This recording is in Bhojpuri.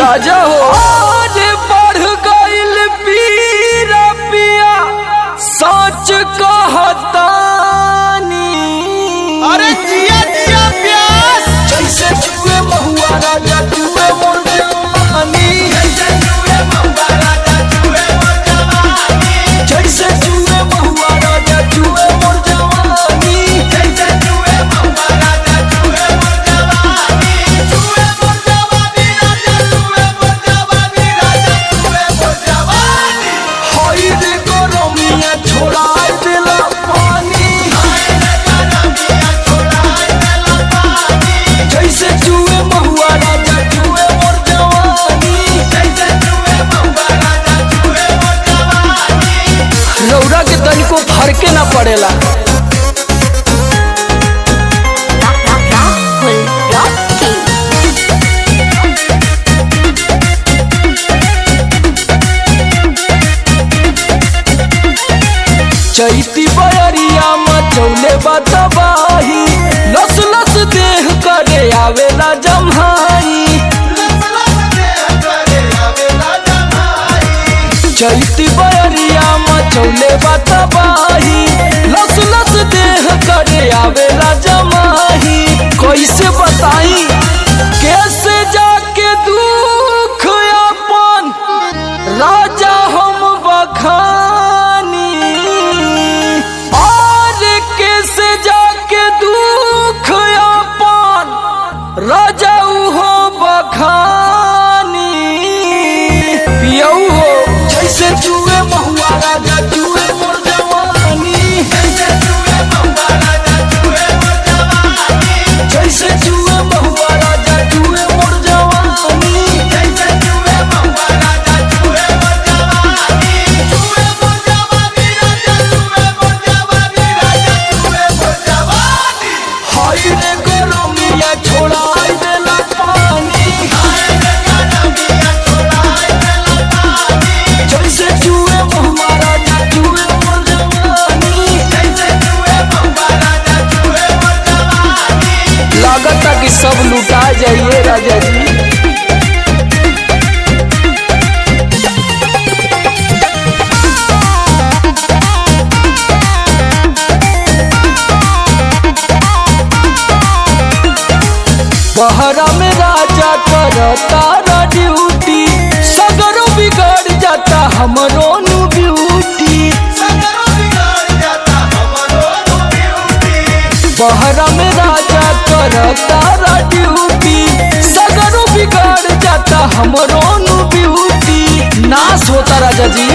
राजा हो। आज बढ़ गइल पीरा पिया सच कहतानी। अरे जिया जिया प्यास जैसे जुए महुआ राजा जुए मोर जवानी। जैसे जुए महुआ राजा जुए मोर जवानी। जैसे जुए महुआ राजा जुए मोर जवानी। जैसे जुए महुआ राजा जुए मोर जवानी। जुए मोर जवानी राजा जुए मोर जवानी राजा जुए मोर जवानी। हाय रे गरमिया छोड़ाई देला पानी। हाय रे गरमिया छोड़ाई देला पानी। जैसे जुए महुआ राजा जुए मोर जवानी। जैसे जुए महुआ राजा जुए मोर जवानी। रौरा के तनिको फरके ना पड़ेला। Rahul Rocky. चैती बयरिया मचौले बतबाही। लस लस देह करे आवेला जम्हाई। लस लस देह करे आवेला जमाई। चैती बयरिया मचौले बतबाही। लस लस देह करे आवेला जमाही। कैसे बताई कैसे जाके दुख अपन राजा हम बखानी। और कैसे जाके दुख अपन राजा हो बखानी। पियऊ हो जैसे जुए महुआ राजा जुए मोर जवानी। जैसे जुए महुआ राजा जुए मोर जवानी। जैसे जुए महुआ राजा जुए मोर जवानी। जैसे जुए महुआ राजा जुए मोर जवानी। जुए मोर जवानी राजा जुए मोर जवानी राजा जुए मोर जवानी। हाय रे गरमिया छोड़ाई देला पानी। हाय रे गरमिया छोड़ाई देला पानी। जैसे जुए महुआ राजा जुए मोर जवानी। जैसे जुए महुआ राजा जुए मोर जवानी। लागता कि सब लुटा जाइए राजा जी। बहरा में राजा करता ड्यूटी। सगरो बिगड़ जाता हमरो नु ब्यूटी। सगरो बिगड़ जाता हमरो ब्यूटी। बहरा में राजा करता ड्यूटी। सगरो बिगड़ जाता हमरो नु ब्यूटी। नाश होता राजा जी।